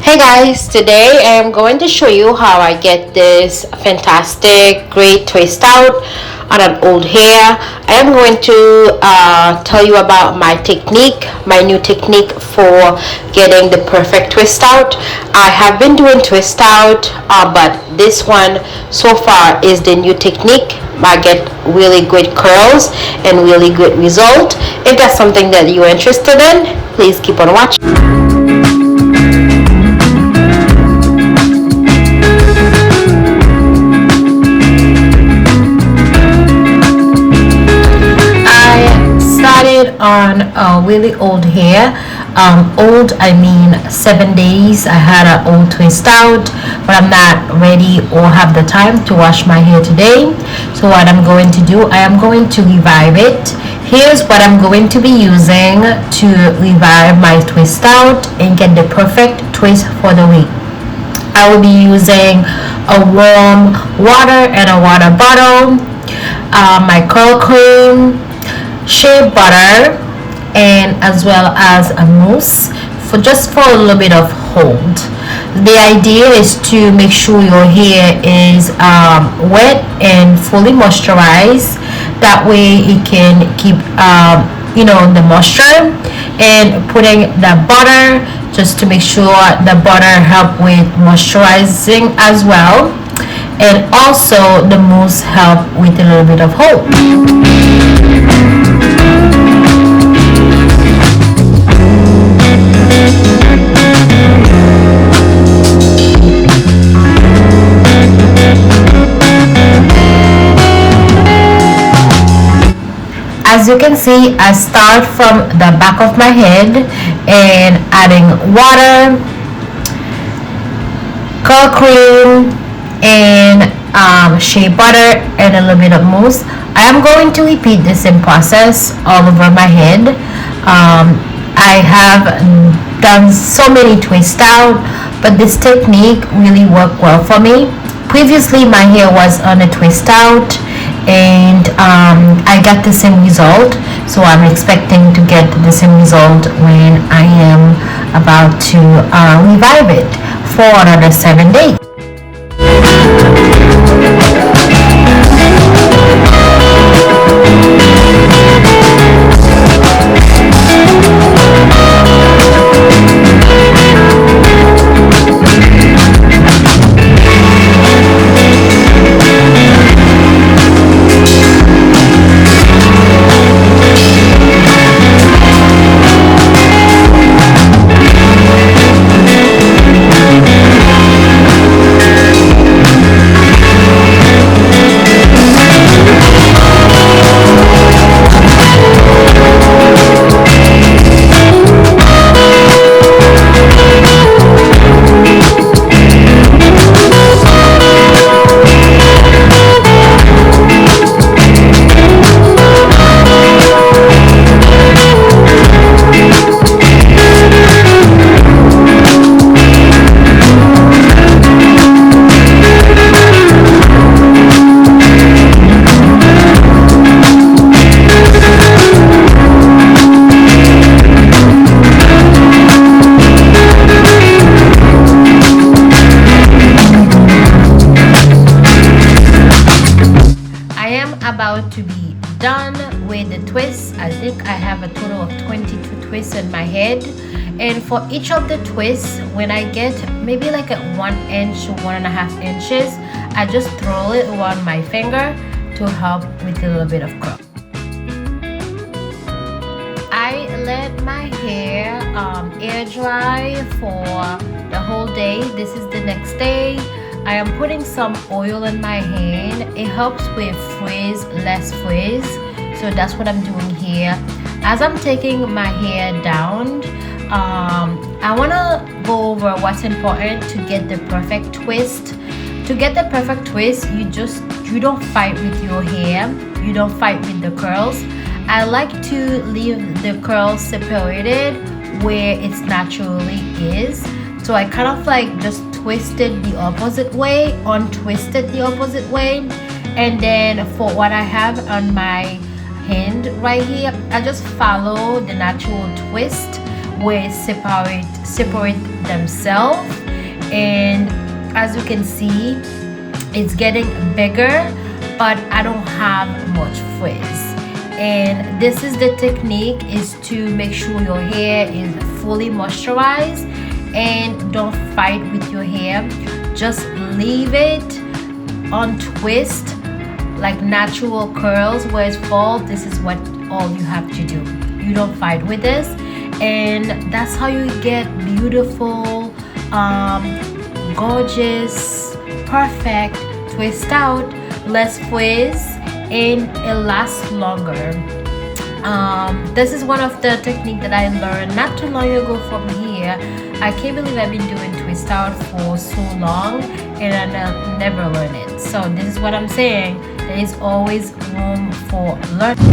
Hey guys, today I am going to show you how I get this fantastic great twist out on an old hair. I am going to tell you about my technique, my new technique for getting the perfect twist out. I have been doing twist out, but this one so far is the new technique. I get really good curls and really good result. If that's something that you're interested in, please keep on watching. On a really old hair. Old, I mean 7 days. I had an old twist out, but I'm not ready or have the time to wash my hair today. So what I'm going to do, I am going to revive it. Here's what I'm going to be using to revive my twist out and get the perfect twist for the week. I will be using a warm water and a water bottle, my curl cream, shea butter, and as well as a mousse for a little bit of hold. The idea is to make sure your hair is wet and fully moisturized. That way it can keep the moisture, and putting the butter just to make sure the butter help with moisturizing as well, and also the mousse help with a little bit of hold. As you can see, I start from the back of my head and adding water, curl cream, and shea butter and a little bit of mousse. I am going to repeat the same process all over my head. I have done so many twists out, but this technique really worked well for me. Previously, my hair was on a twist out, and I got the same result, so I'm expecting to get the same result when I am about to revive it for another 7 days. About to be done with the twists. I think I have a total of 22 twists in my head, and for each of the twists, when I get maybe like a 1 inch to 1.5 inches, I just throw it around my finger to help with a little bit of curl. I let my hair air dry for the whole day. This is the next day. I am putting some oil in my hand. It helps with frizz, less frizz. So that's what I'm doing here. As I'm taking my hair down, I want to go over what's important to get the perfect twist. To get the perfect twist, you don't fight with your hair. You don't fight with the curls. I like to leave the curls separated where it naturally is. So I kind of like just twisted the opposite way, untwisted the opposite way, and then for what I have on my hand right here, I just follow the natural twist where it separate themselves. And as you can see, it's getting bigger, but I don't have much frizz. And this is the technique, is to make sure your hair is fully moisturized, and don't fight with your hair. Just leave it on twist like natural curls where it's fall. This is what all you have to do. You don't fight with this, and that's how you get beautiful, gorgeous, perfect twist out, less frizz, and it lasts longer. This is one of the technique that I learned not too long ago from here. I can't believe I've been doing twist out for so long and I never learned it. So this is what I'm saying. There is always room for learning.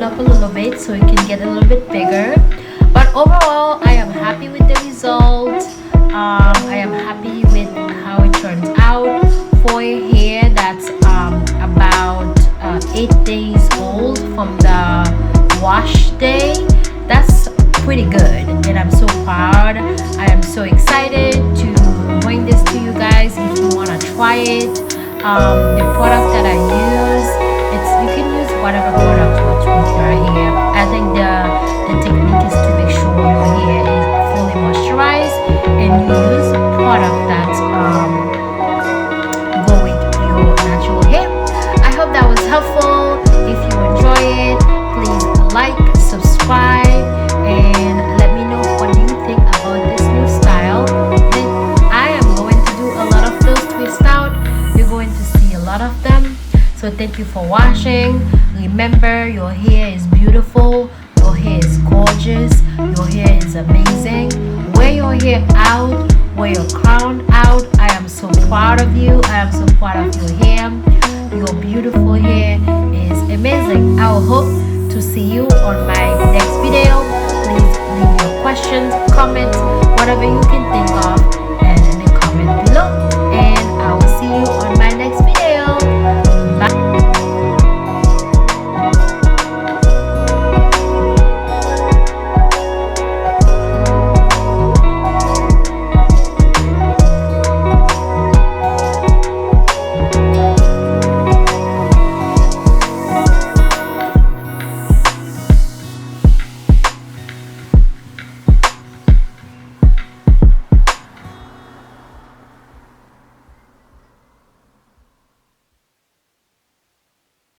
Up a little bit so it can get a little bit bigger, but overall I am happy with the result. I am happy with how it turns out for a hair that's about 8 days old from the wash day. That's pretty good, and I'm so proud. I am so excited to bring this to you guys. If you want to try it, the product that I use, you can use whatever product with your hair. I think the technique is to make sure your hair is fully moisturized, and you use product that go with your natural hair. I hope that was helpful. If you enjoy it, please like, subscribe, and let me know what you think about this new style. Then I am going to do a lot of those twist out. You're going to see a lot of them. So thank you for watching. Remember, your hair is beautiful, your hair is gorgeous, your hair is amazing. Wear your hair out, wear your crown out. I am so proud of you. I am so proud of your hair. Your beautiful hair is amazing. I will hope to see you on my next video. Please leave your questions, comments, whatever you can think of.